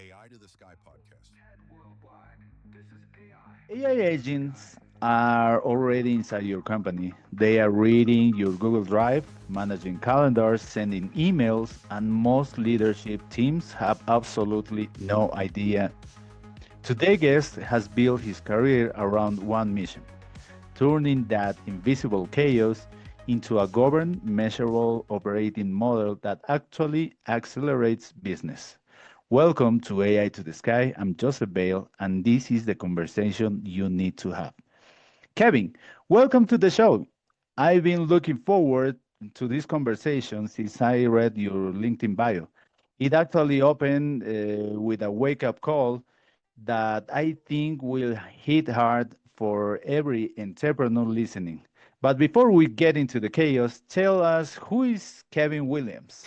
AI to the Sky podcast. AI agents are already inside your company. They are reading your Google Drive, managing calendars, sending emails, and most leadership teams have absolutely no idea. Today's guest has built his career around one mission: turning that invisible chaos into a governed, measurable operating model that actually accelerates business. Welcome to AI to the Sky. I'm Joseph Bale, and this is the conversation you need to have. Kevin, welcome to the show. I've been looking forward to this conversation since I read your LinkedIn bio. It actually opened with a wake up call that I think will hit hard for every entrepreneur listening. But before we get into the chaos, tell us, who is Kevin Williams?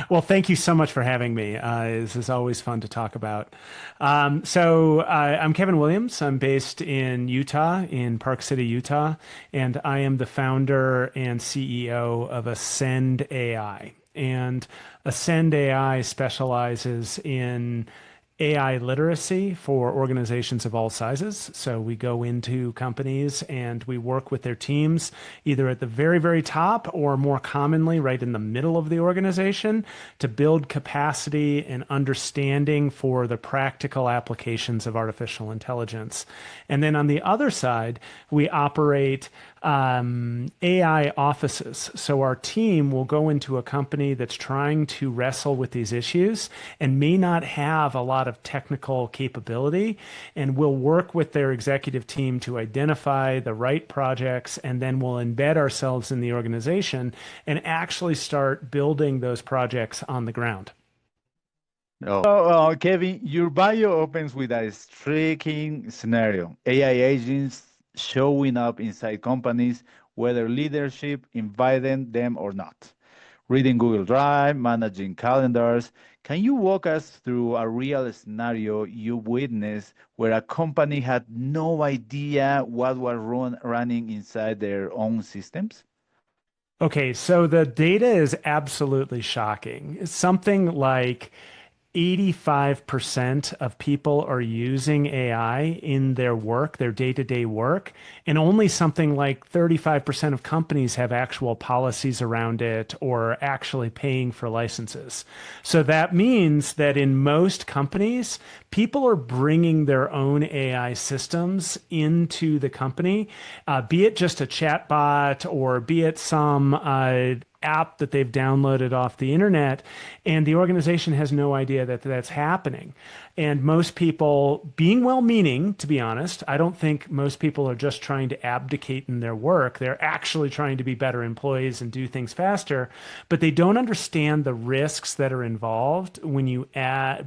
Well, thank you so much for having me. This is always fun to talk about. I'm Kevin Williams. I'm based in Utah, in Park City, Utah, and I am the founder and CEO of AscendAI. And AscendAI specializes in AI literacy for organizations of all sizes. So we go into companies and we work with their teams, either at the very, very top or more commonly right in the middle of the organization, to build capacity and understanding for the practical applications of artificial intelligence. And then on the other side, we operate AI offices. So our team will go into a company that's trying to wrestle with these issues and may not have a lot of technical capability, and we'll work with their executive team to identify the right projects, and then we'll embed ourselves in the organization and actually start building those projects on the ground. Kevin, your bio opens with a striking scenario: AI agents showing up inside companies, whether leadership invited them or not. Reading Google Drive, managing calendars. Can you walk us through a real scenario you witnessed where a company had no idea what was running inside their own systems? Okay, so the data is absolutely shocking. It's something like 85% of people are using AI in their work, their day-to-day work, and only something like 35% of companies have actual policies around it or actually paying for licenses. So that means that in most companies, people are bringing their own AI systems into the company, be it just a chatbot or be it some app that they've downloaded off the internet, and the organization has no idea that that's happening. And most people, being well-meaning, to be honest, I don't think most people are just trying to abdicate in their work. They're actually trying to be better employees and do things faster, but they don't understand the risks that are involved when you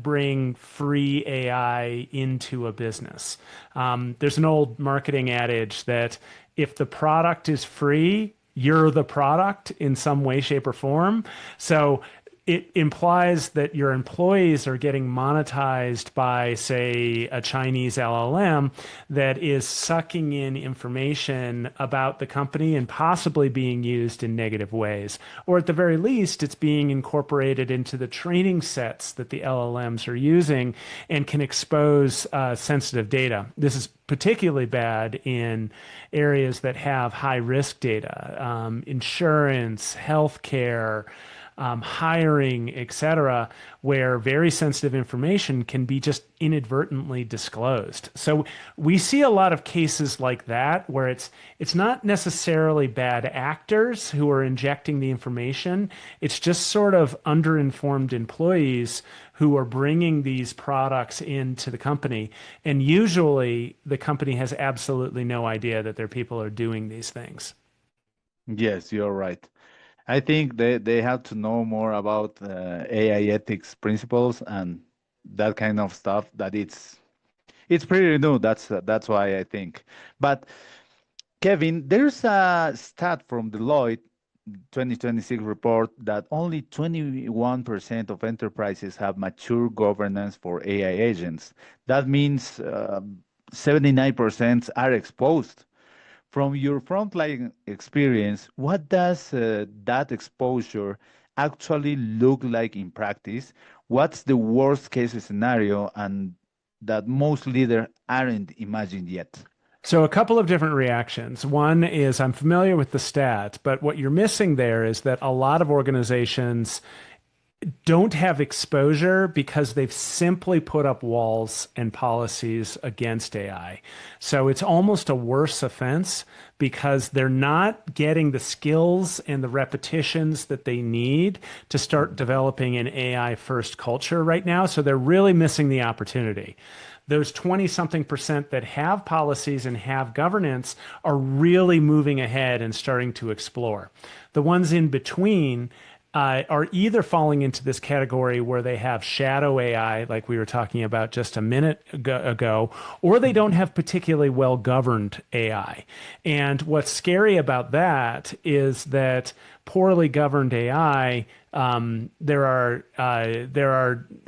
bring free AI into a business. There's an old marketing adage that if the product is free, you're the product in some way, shape, or form. So it implies that your employees are getting monetized by, say, a Chinese LLM that is sucking in information about the company and possibly being used in negative ways. Or at the very least, it's being incorporated into the training sets that the LLMs are using and can expose sensitive data. This is particularly bad in areas that have high risk data, insurance, healthcare, hiring, etc., where very sensitive information can be just inadvertently disclosed. So we see a lot of cases like that where it's not necessarily bad actors who are injecting the information. It's just sort of underinformed employees who are bringing these products into the company. And usually the company has absolutely no idea that their people are doing these things. Yes, you're right. I think they have to know more about AI ethics principles and that kind of stuff. That it's pretty new. That's why I think. But Kevin, there's a stat from Deloitte 2026 report that only 21% of enterprises have mature governance for AI agents. That means 79% are exposed. From your frontline experience, what does that exposure actually look like in practice? What's the worst case scenario and that most leaders aren't imagined yet? So, a couple of different reactions. One is I'm familiar with the stat, but what you're missing there is that a lot of organizations don't have exposure because they've simply put up walls and policies against AI. So it's almost a worse offense because they're not getting the skills and the repetitions that they need to start developing an AI first culture right now. So they're really missing the opportunity. Those 20 something percent that have policies and have governance are really moving ahead and starting to explore. The ones in between are either falling into this category where they have shadow AI, like we were talking about just a minute ago, or they don't have particularly well governed AI. And what's scary about that is that poorly governed AI, there are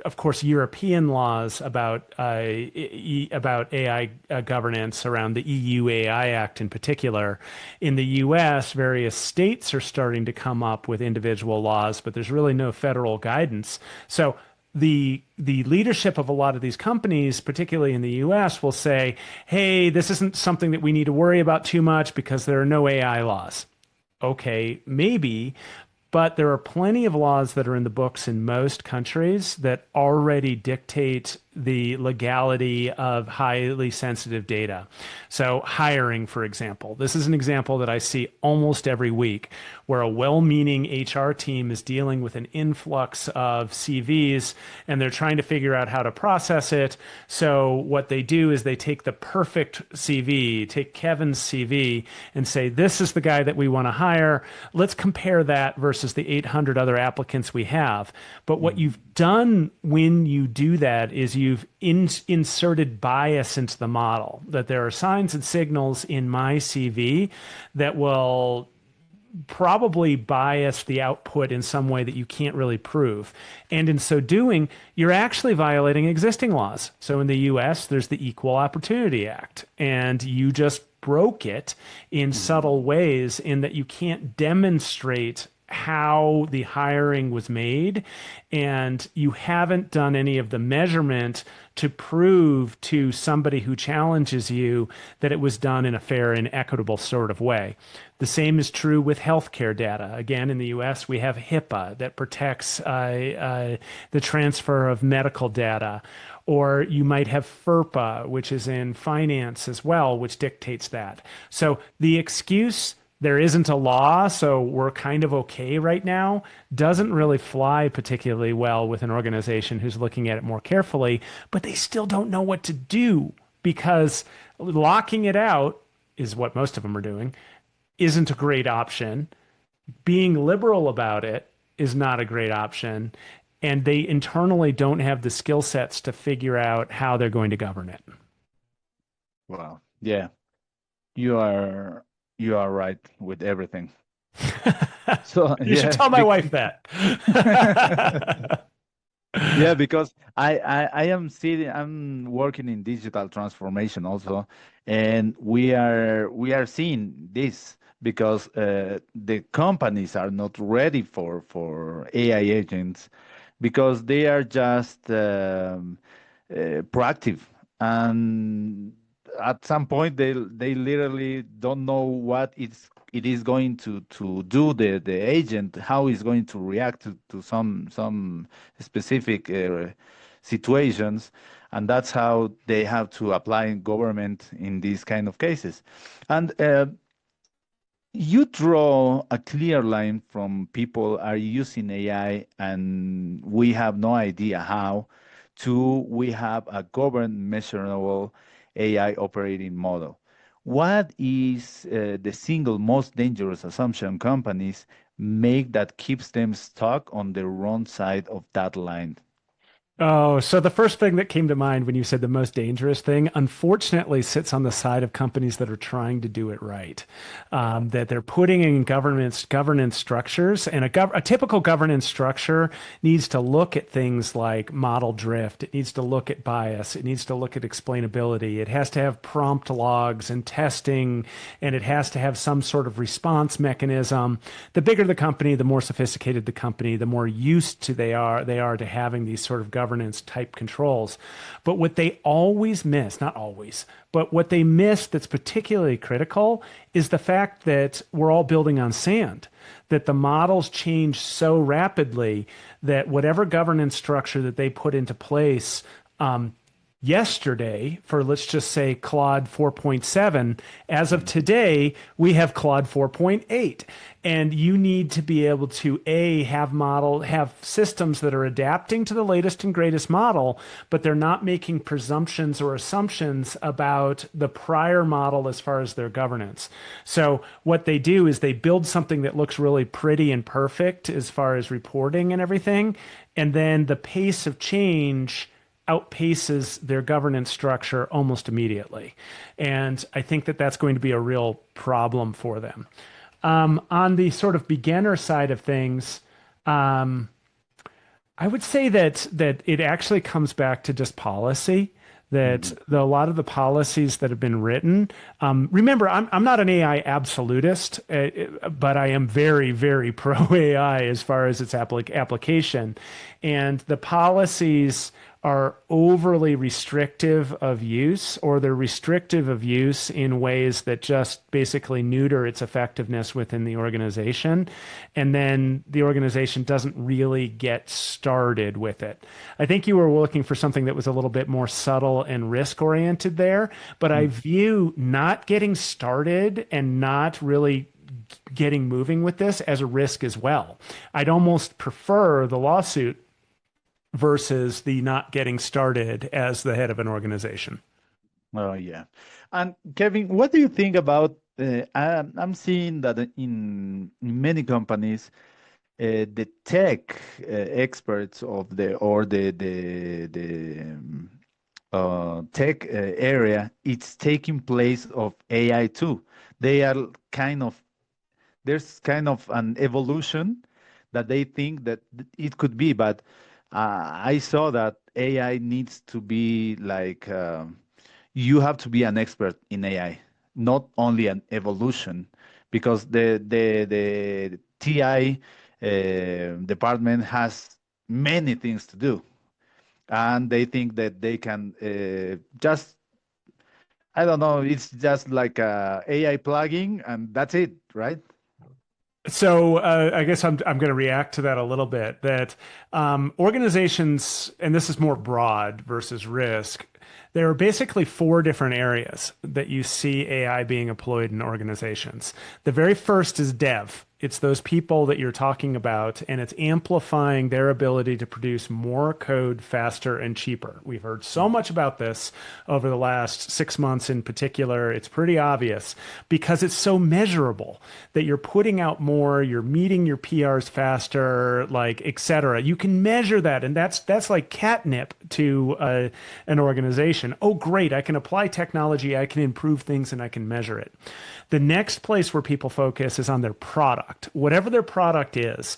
of course European laws about AI governance around the EU AI Act in particular. In the U.S., various states are starting to come up with individual laws, but there's really no federal guidance. So the leadership of a lot of these companies, particularly in the US, will say, "Hey, this isn't something that we need to worry about too much because there are no AI laws." Okay, maybe, but there are plenty of laws that are in the books in most countries that already dictate the legality of highly sensitive data. So, hiring, for example, this is an example that I see almost every week where a well meaning HR team is dealing with an influx of CVs and they're trying to figure out how to process it. So, what they do is they take the perfect CV, take Kevin's CV, and say, "This is the guy that we want to hire. Let's compare that versus the 800 other applicants we have." But what you've done when you do that is you've inserted bias into the model, that there are signs and signals in my CV that will probably bias the output in some way that you can't really prove. And in so doing, you're actually violating existing laws. So in the US, there's the Equal Opportunity Act, and you just broke it in subtle ways in that you can't demonstrate how the hiring was made, and you haven't done any of the measurement to prove to somebody who challenges you that it was done in a fair and equitable sort of way. The same is true with healthcare data. Again, in the US, we have HIPAA that protects the transfer of medical data. Or you might have FERPA, which is in finance as well, which dictates that. So the excuse there isn't a law, so we're kind of okay right now, doesn't really fly particularly well with an organization who's looking at it more carefully, but they still don't know what to do because locking it out is what most of them are doing, isn't a great option. Being liberal about it is not a great option. And they internally don't have the skill sets to figure out how they're going to govern it. Wow. Yeah, you are you are right with everything. So You should yeah, tell my wife that. yeah, because I am seeing I'm working in digital transformation also, and we are seeing this because the companies are not ready for AI agents because they are just proactive, and at some point they literally don't know what it is going to do the agent, how it's going to react to some specific situations, and that's how they have to apply in government in these kind of cases. And you draw a clear line from people are using AI and we have no idea how to we have a governed measurable AI operating model. What is the single most dangerous assumption companies make that keeps them stuck on the wrong side of that line? Oh, so the first thing that came to mind when you said the most dangerous thing, unfortunately, sits on the side of companies that are trying to do it right. That they're putting in governance structures, and a typical governance structure needs to look at things like model drift. It needs to look at bias. It needs to look at explainability. It has to have prompt logs and testing, and it has to have some sort of response mechanism. The bigger the company, the more sophisticated the company, the more used to they are to having these sort of governance type controls. But what they always miss, not always, but what they miss that's particularly critical is the fact that we're all building on sand, that the models change so rapidly that whatever governance structure that they put into place yesterday for, let's just say, Claude 4.7, as of today, we have Claude 4.8. And you need to be able to have systems that are adapting to the latest and greatest model, but they're not making presumptions or assumptions about the prior model as far as their governance. So what they do is they build something that looks really pretty and perfect as far as reporting and everything, and then the pace of change outpaces their governance structure almost immediately. And I think that that's going to be a real problem for them. On the sort of beginner side of things, I would say that it actually comes back to just policy. That a lot of the policies that have been written. Remember, I'm not an AI absolutist, but I am very, very pro AI as far as its application, and the policies are overly restrictive of use, or they're restrictive of use in ways that just basically neuter its effectiveness within the organization. And then the organization doesn't really get started with it. I think you were looking for something that was a little bit more subtle and risk oriented there, but I view not getting started and not really getting moving with this as a risk as well. I'd almost prefer the lawsuit versus the not getting started as the head of an organization. Oh, yeah. And Kevin, what do you think about? I'm seeing that in many companies, the tech experts of the or the tech area, it's taking place of AI too. They are kind of there's kind of an evolution that they think that it could be, but I saw that AI needs to be like you have to be an expert in AI, not only an evolution, because the TI department has many things to do, and they think that they can just I don't know, it's just like a AI plugin, and that's it, right? So I guess I'm going to react to that a little bit. That organizations, and this is more broad versus risk, there are basically four different areas that you see AI being employed in organizations. The very first is dev. It's those people that you're talking about, and it's amplifying their ability to produce more code faster and cheaper. We've heard so much about this over the last 6 months in particular. It's pretty obvious because it's so measurable that you're putting out more, you're meeting your PRs faster, like et cetera. You can measure that, and that's like catnip to an organization. Oh, great, I can apply technology, I can improve things, and I can measure it. The next place where people focus is on their product. Whatever their product is,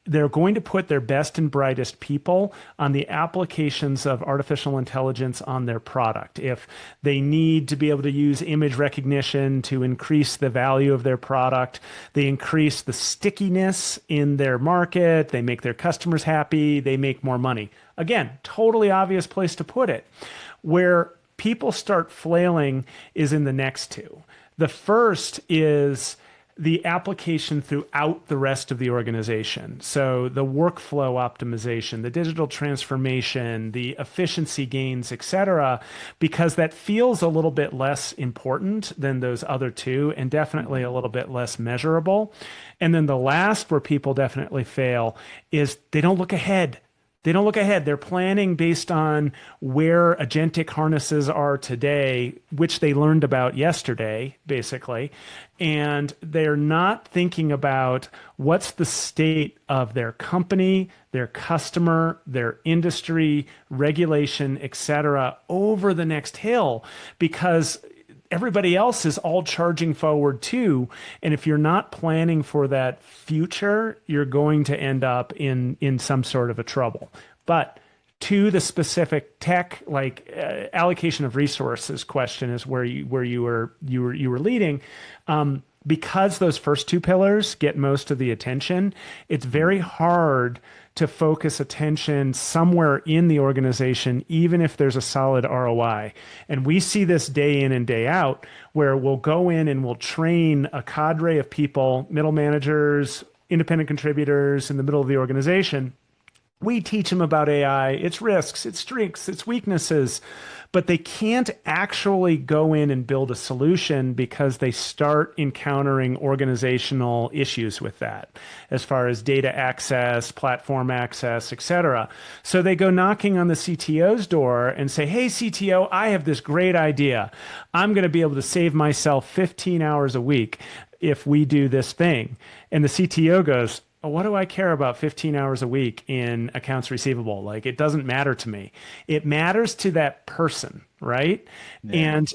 they're going to put their best and brightest people on the applications of artificial intelligence on their product. If they need to be able to use image recognition to increase the value of their product, they increase the stickiness in their market, they make their customers happy, they make more money. Again, totally obvious place to put it. Where people start flailing is in the next two. The first is the application throughout the rest of the organization. So the workflow optimization, the digital transformation, the efficiency gains, et cetera, because that feels a little bit less important than those other two and definitely a little bit less measurable. And then the last where people definitely fail is they don't look ahead. They don't look ahead. They're planning based on where agentic harnesses are today, which they learned about yesterday, basically. And they're not thinking about what's the state of their company, their customer, their industry, regulation, et cetera, over the next hill, because everybody else is all charging forward too. And if you're not planning for that future, you're going to end up in some sort of a trouble. But to the specific tech, like allocation of resources question is where you were leading. Because those first two pillars get most of the attention, it's very hard to focus attention somewhere in the organization, even if there's a solid ROI. And we see this day in and day out, where we'll go in and we'll train a cadre of people, middle managers, independent contributors in the middle of the organization. We teach them about AI, its risks, its strengths, its weaknesses, but they can't actually go in and build a solution because they start encountering organizational issues with that, as far as data access, platform access, et cetera. So they go knocking on the CTO's door and say, hey, CTO, I have this great idea. I'm going to be able to save myself 15 hours a week if we do this thing. And the CTO goes, what do I care about 15 hours a week in accounts receivable? Like, it doesn't matter to me. It matters to that person, right? Yeah. And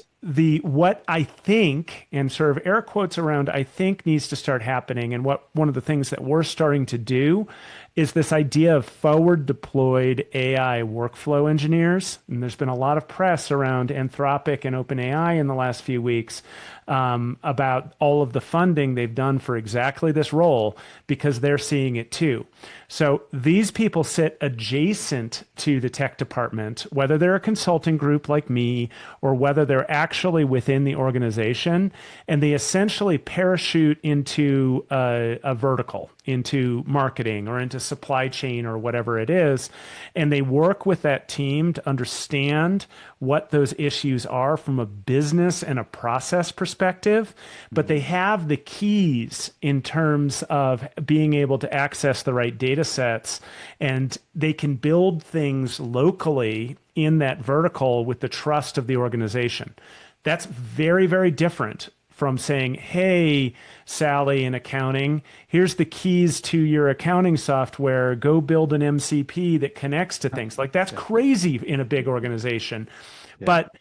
what I think, and sort of air quotes around I think, needs to start happening, and what one of the things that we're starting to do is this idea of forward deployed AI workflow engineers. And there's been a lot of press around Anthropic and OpenAI in the last few weeks about all of the funding they've done for exactly this role, because they're seeing it too. So these people sit adjacent to the tech department, whether they're a consulting group like me or whether they're actually within the organization, and they essentially parachute into a vertical, into marketing or into supply chain or whatever it is, and they work with that team to understand what those issues are from a business and a process perspective, but they have the keys in terms of being able to access the right data sets, and they can build things locally in that vertical with the trust of the organization. That's very, very different from saying, hey, Sally in accounting, here's the keys to your accounting software, go build an MCP that connects to things. Like, that's crazy in a big organization. Yeah. But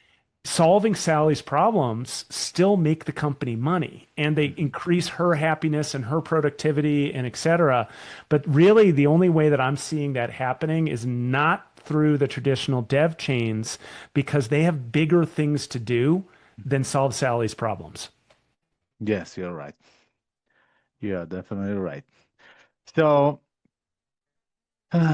solving Sally's problems still make the company money, and they increase her happiness and her productivity and et cetera. But really, the only way that I'm seeing that happening is not through the traditional dev chains, because they have bigger things to do than solve Sally's problems. Yes, you're right. You're definitely right. So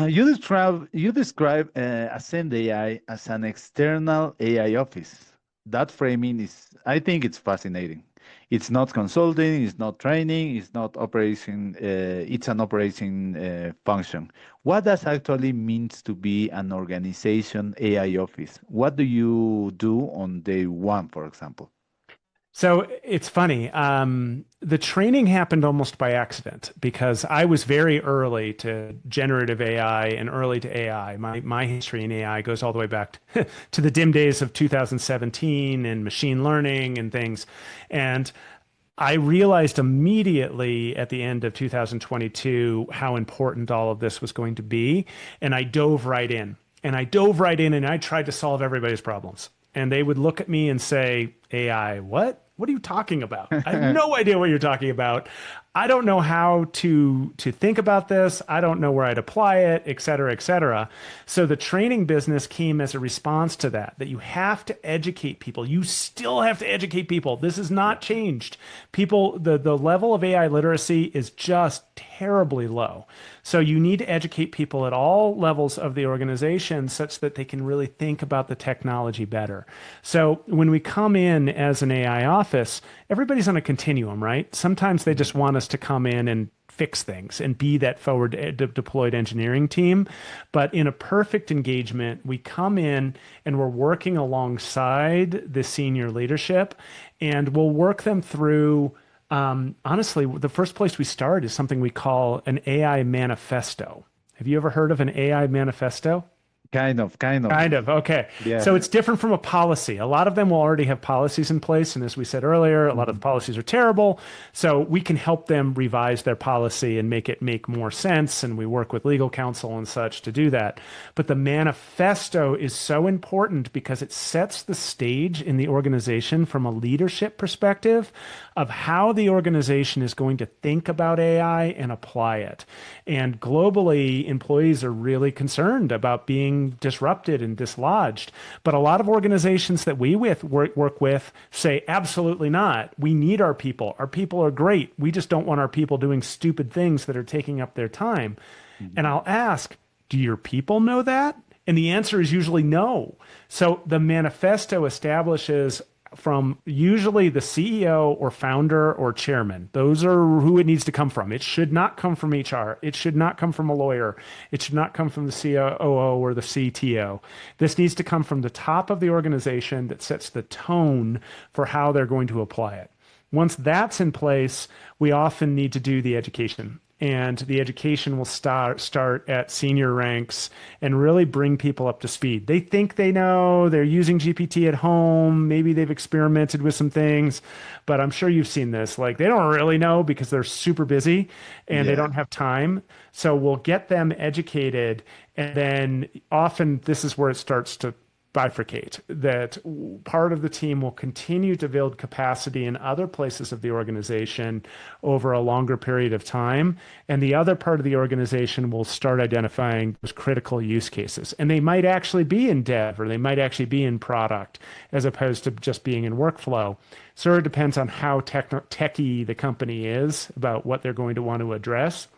you describe AscendAI as an external AI office. That framing is, I think it's fascinating. It's not consulting, it's not training, it's not operation, it's an operating function. What does actually means to be an organization AI office? What do you do on day one, for example? So it's funny. The training happened almost by accident, because I was very early to generative AI and early to AI. My history in AI goes all the way back to the dim days of 2017 and machine learning and things. And I realized immediately at the end of 2022 how important all of this was going to be. And I dove right in. And I tried to solve everybody's problems. And they would look at me and say, AI, what? What are you talking about? I have no idea what you're talking about. I don't know how to think about this. I don't know where I'd apply it, et cetera, et cetera. So the training business came as a response to that you have to educate people. You still have to educate people. This has not changed. People, the level of AI literacy is just terribly low. So you need to educate people at all levels of the organization such that they can really think about the technology better. So when we come in as an AI office, everybody's on a continuum, right? Sometimes they just want us to come in and fix things and be that forward deployed engineering team. But in a perfect engagement, we come in and we're working alongside the senior leadership, and we'll work them through. Honestly, the first place we start is something we call an AI manifesto. Have you ever heard of an AI manifesto? Kind of, kind of. Kind of. Okay. Yeah. So it's different from a policy. A lot of them will already have policies in place. And as we said earlier, a lot of the Mhm. policies are terrible. So we can help them revise their policy and make it make more sense. And we work with legal counsel and such to do that. But the manifesto is so important because it sets the stage in the organization from a leadership perspective of how the organization is going to think about AI and apply it. And globally, employees are really concerned about being disrupted and dislodged. But a lot of organizations that we work with say, absolutely not. We need our people. Our people are great. We just don't want our people doing stupid things that are taking up their time. And Mhm. I'll ask, do your people know that? And the answer is usually no. So the manifesto establishes from usually the CEO or founder or chairman. Those are who it needs to come from. It should not come from HR. It should not come from a lawyer. It should not come from the COO or the CTO. This needs to come from the top of the organization that sets the tone for how they're going to apply it. Once that's in place, we often need to do the education. And the education will start at senior ranks and really bring people up to speed. They think they know, they're using GPT at home, maybe they've experimented with some things, but I'm sure you've seen this. Like they don't really know because they're super busy and they Yeah. don't have time. So we'll get them educated, and then often this is where it starts to bifurcate, that part of the team will continue to build capacity in other places of the organization over a longer period of time. And the other part of the organization will start identifying those critical use cases. And they might actually be in dev or they might actually be in product as opposed to just being in workflow. So it depends on how techy the company is about what they're going to want to address.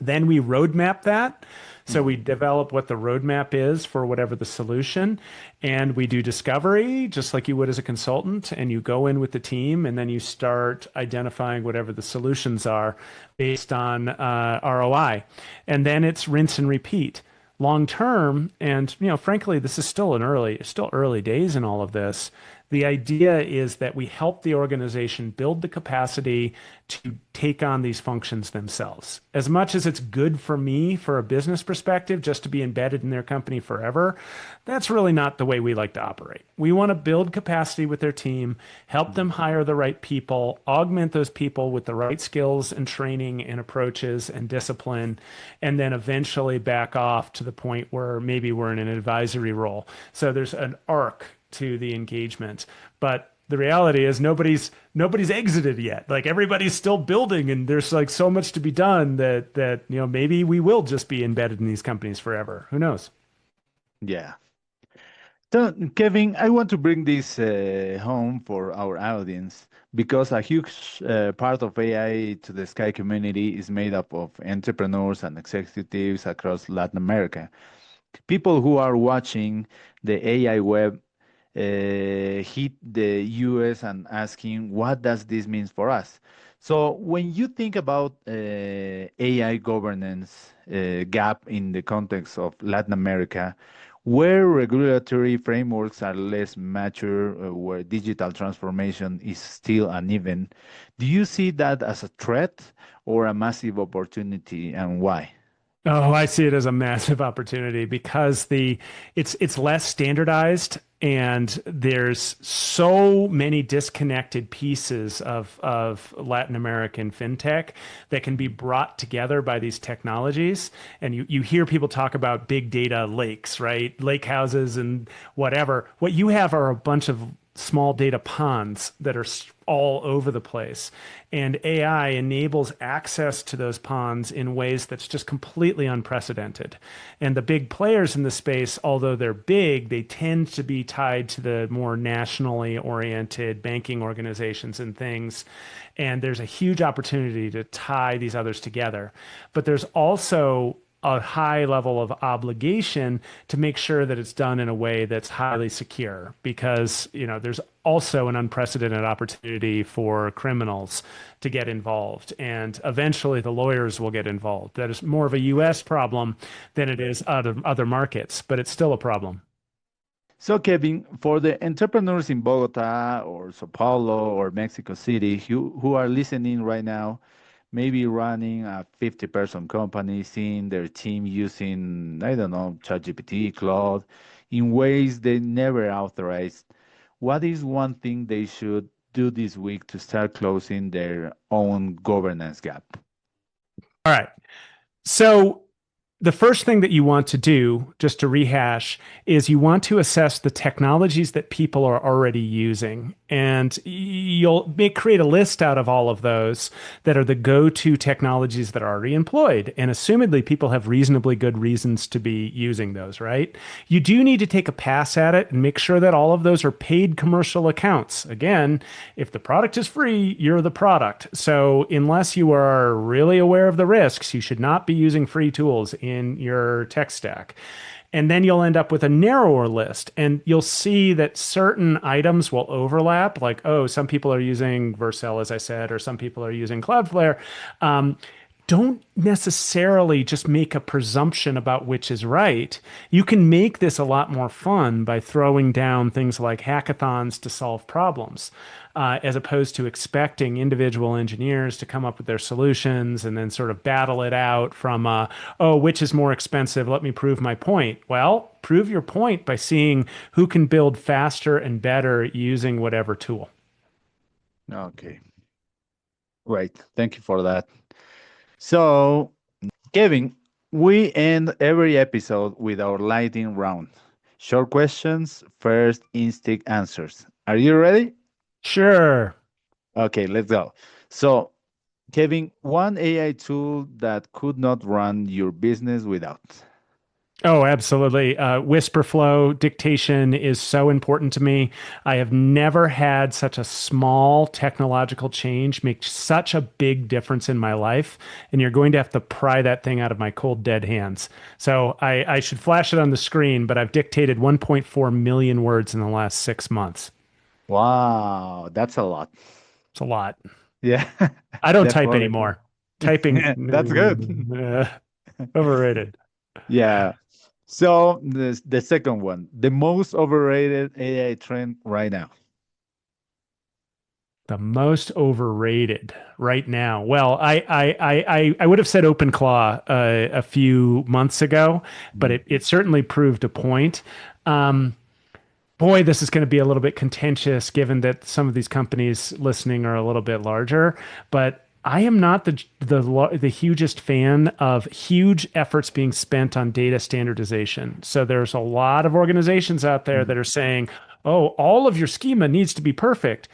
Then we roadmap that. So we Mhm. develop what the roadmap is for whatever the solution. And we do discovery, just like you would as a consultant. And you go in with the team and then you start identifying whatever the solutions are based on ROI. And then it's rinse and repeat long term. And, frankly, this is still early days in all of this. The idea is that we help the organization build the capacity to take on these functions themselves. As much as it's good for me, for a business perspective, just to be embedded in their company forever, that's really not the way we like to operate. We want to build capacity with their team, help them hire the right people, augment those people with the right skills and training and approaches and discipline, and then eventually back off to the point where maybe we're in an advisory role. So there's an arc to the engagement. But the reality is nobody's exited yet. Like everybody's still building and there's like so much to be done that maybe we will just be embedded in these companies forever. Who knows? Yeah. So, Kevin, I want to bring this home for our audience because a huge part of AI to the Sky community is made up of entrepreneurs and executives across Latin America. People who are watching the AI web hit the US and asking, what does this mean for us? So when you think about AI governance gap in the context of Latin America, where regulatory frameworks are less mature, where digital transformation is still uneven, do you see that as a threat or a massive opportunity, and why? Oh, I see it as a massive opportunity because it's less standardized and there's so many disconnected pieces of Latin American fintech that can be brought together by these technologies. And you hear people talk about big data lakes, right? Lake houses and whatever. What you have are a bunch of small data ponds that are all over the place. And AI enables access to those ponds in ways that's just completely unprecedented. And the big players in the space, although they're big, they tend to be tied to the more nationally oriented banking organizations and things. And there's a huge opportunity to tie these others together. But there's also a high level of obligation to make sure that it's done in a way that's highly secure because there's also an unprecedented opportunity for criminals to get involved and eventually the lawyers will get involved. That is more of a US problem than it is out of other markets, but it's still a problem. So, Kevin, for the entrepreneurs in Bogota or Sao Paulo or Mexico City who are listening right now, maybe running a 50-person company, seeing their team using, I don't know, ChatGPT, Claude, in ways they never authorized. What is one thing they should do this week to start closing their own governance gap? All right. So the first thing that you want to do, just to rehash, is you want to assess the technologies that people are already using. And create a list out of all of those that are the go-to technologies that are already employed. And assumedly, people have reasonably good reasons to be using those, right? You do need to take a pass at it and make sure that all of those are paid commercial accounts. Again, if the product is free, you're the product. So unless you are really aware of the risks, you should not be using free tools in your tech stack. And then you'll end up with a narrower list, and you'll see that certain items will overlap. Like, oh, some people are using Vercel, as I said, or some people are using Cloudflare. Don't necessarily just make a presumption about which is right. You can make this a lot more fun by throwing down things like hackathons to solve problems, as opposed to expecting individual engineers to come up with their solutions and then sort of battle it out from, oh, which is more expensive? Let me prove my point. Well, prove your point by seeing who can build faster and better using whatever tool. Okay, great. Thank you for that. So, Kevin, we end every episode with our lightning round. Short questions, first instinct answers. Are you ready? Sure. Okay, let's go. So, Kevin, one AI tool that could not run your business without. Oh, absolutely. Whisper flow dictation is so important to me. I have never had such a small technological change make such a big difference in my life. And you're going to have to pry that thing out of my cold, dead hands. So I should flash it on the screen, but I've dictated 1.4 million words in the last 6 months. Wow, that's a lot. It's a lot. Yeah, I don't type definitely. anymore. Typing, That's good. overrated. Yeah. So the second one, the most overrated AI trend right now. The most overrated right now. Well, I would have said OpenClaw a few months ago, but Mm. it certainly proved a point. Um, Boy, this is going to be a little bit contentious given that some of these companies listening are a little bit larger, but I am not the hugest fan of huge efforts being spent on data standardization. So there's a lot of organizations out there Mm. that are saying, "Oh, all of your schema needs to be perfect."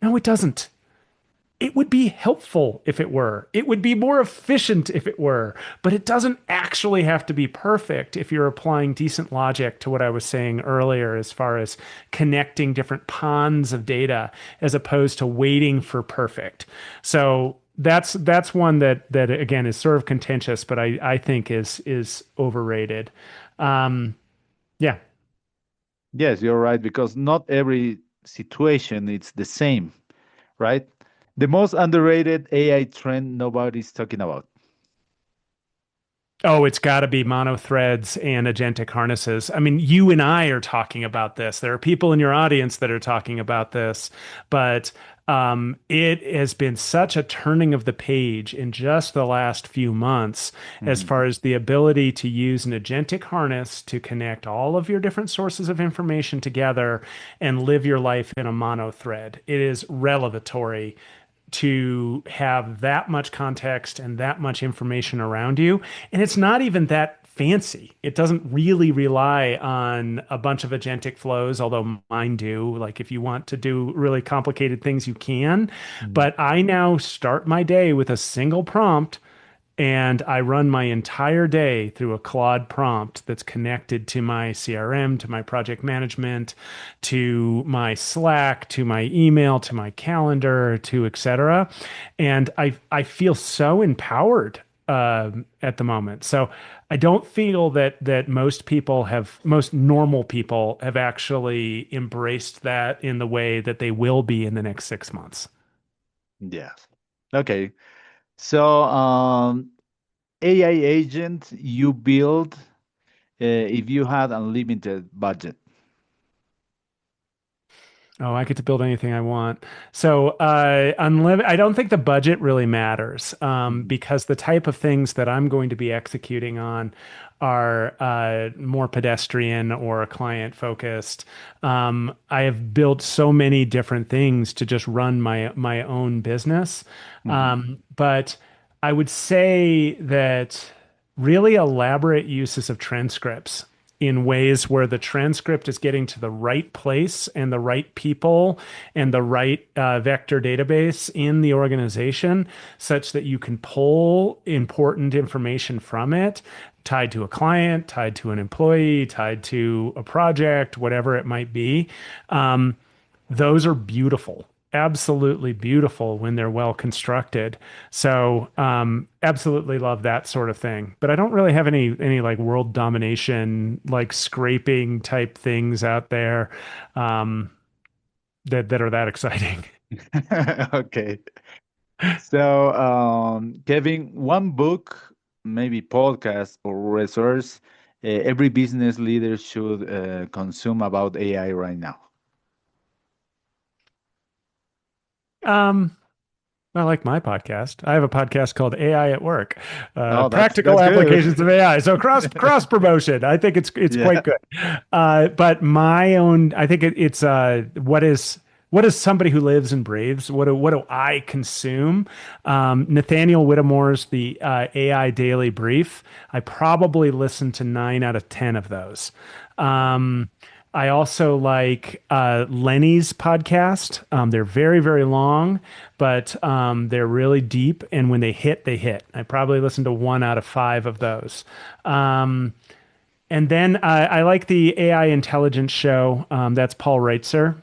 No, it doesn't. It would be helpful if it were. It would be more efficient if it were, but it doesn't actually have to be perfect if you're applying decent logic to what I was saying earlier as far as connecting different ponds of data as opposed to waiting for perfect. So that's one that again is sort of contentious, but I think is overrated. Um, yeah. Yes, you're right, because not every situation is the same, right? The most underrated AI trend nobody's talking about. Oh, it's got to be mono threads and agentic harnesses. I mean, you and I are talking about this. There are people in your audience that are talking about this, but it has been such a turning of the page in just the last few months as Mhm. far as the ability to use an agentic harness to connect all of your different sources of information together and live your life in a mono thread. It is revelatory to have that much context and that much information around you. And it's not even that fancy. It doesn't really rely on a bunch of agentic flows, although mine do. Like if you want to do really complicated things, you can. Mhm. But I now start my day with a single prompt and I run my entire day through a Claude prompt that's connected to my CRM, to my project management, to my Slack, to my email, to my calendar, to etc. And I feel so empowered at the moment. So I don't feel that most normal people have actually embraced that in the way that they will be in the next 6 months. Yes. Okay. So, AI agent you build if you had unlimited budget. Oh, I get to build anything I want. So, unlimited, I don't think the budget really matters, Mhm. because the type of things that I'm going to be executing on are more pedestrian or client focused. I have built so many different things to just run my own business. Mhm. But I would say that really elaborate uses of transcripts in ways where the transcript is getting to the right place and the right people and the right vector database in the organization such that you can pull important information from it tied to a client, tied to an employee, tied to a project, whatever it might be. Um, those are beautiful, absolutely beautiful when they're well constructed. So absolutely love that sort of thing. But I don't really have any like world domination, like scraping type things out there that are that exciting. Okay. So, Kevin, one book, maybe podcast or resource, every business leader should consume about AI right now. Um, I like my podcast. I have a podcast called AI at Work, Oh, practical that's good. applications of AI. So cross promotion. I think it's Yeah. quite good. But my own, I think it's what is somebody who lives and breathes? What do I consume? Nathaniel Whittemore's the AI Daily Brief. I probably listen to 9 out of 10 of those. Um, I also like Lenny's podcast. They're very, very long, but they're really deep. And when they hit, they hit. I probably listen to 1 out of 5 of those. And then I like the AI intelligence show. That's Paul Reitzer.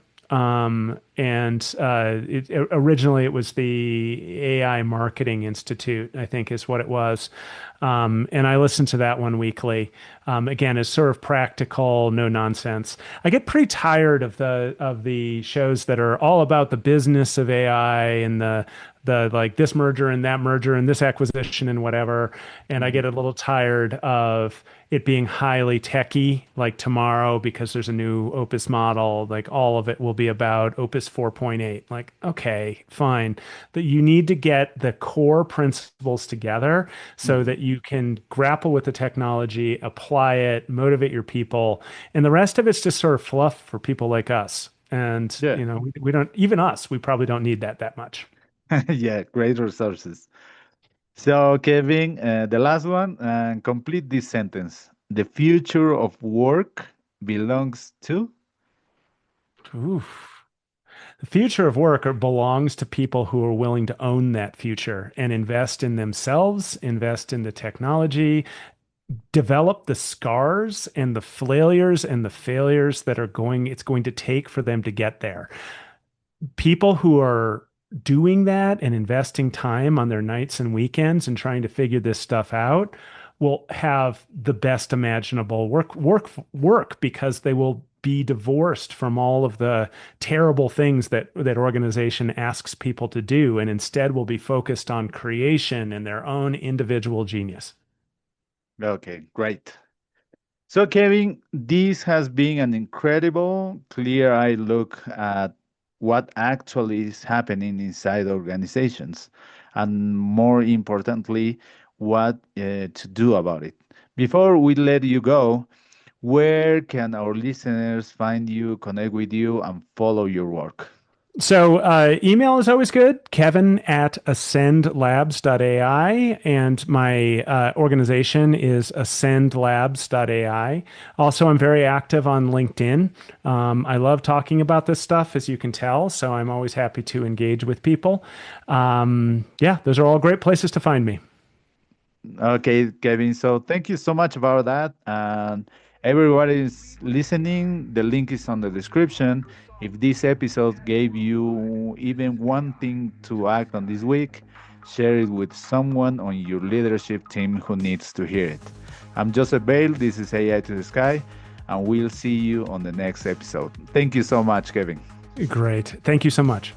Originally it was the AI Marketing Institute, I think is what it was. And I listen to that one weekly. Again, it's sort of practical, no nonsense. I get pretty tired of the shows that are all about the business of AI and the like this merger and that merger and this acquisition and whatever. And I get Mhm. a little tired of it being highly techy, like tomorrow, because there's a new Opus model, like all of it will be about Opus 4.8. Like, okay, fine. But you need to get the core principles together so Mhm. that you can grapple with the technology, apply it, motivate your people. And the rest of it's just sort of fluff for people like us. And, Yeah. you know, we don't, even us, we probably don't need that much. Yeah, great resources. So, Kevin, the last one, complete this sentence. The future of work belongs to? Oof. The future of work belongs to people who are willing to own that future and invest in themselves, invest in the technology, develop the scars and the failures that it's going to take for them to get there. People who are doing that and investing time on their nights and weekends and trying to figure this stuff out will have the best imaginable work because they will be divorced from all of the terrible things that organization asks people to do and instead will be focused on creation and their own individual genius. Okay, great. So, Kevin, this has been an incredible, clear-eyed look at what actually is happening inside organizations, and more importantly, what to do about it. Before we let you go, where can our listeners find you, connect with you, and follow your work? So email is always good, Kevin at ascendlabs.ai. And my organization is ascendlabs.ai. Also, I'm very active on LinkedIn. I love talking about this stuff, as you can tell. So I'm always happy to engage with people. Yeah, those are all great places to find me. Okay, Kevin. So thank you so much about that. And everybody is listening. The link is on the description. If this episode gave you even one thing to act on this week, share it with someone on your leadership team who needs to hear it. I'm Joseph Bale. This is AI to the Sky, and we'll see you on the next episode. Thank you so much, Kevin. Great. Thank you so much.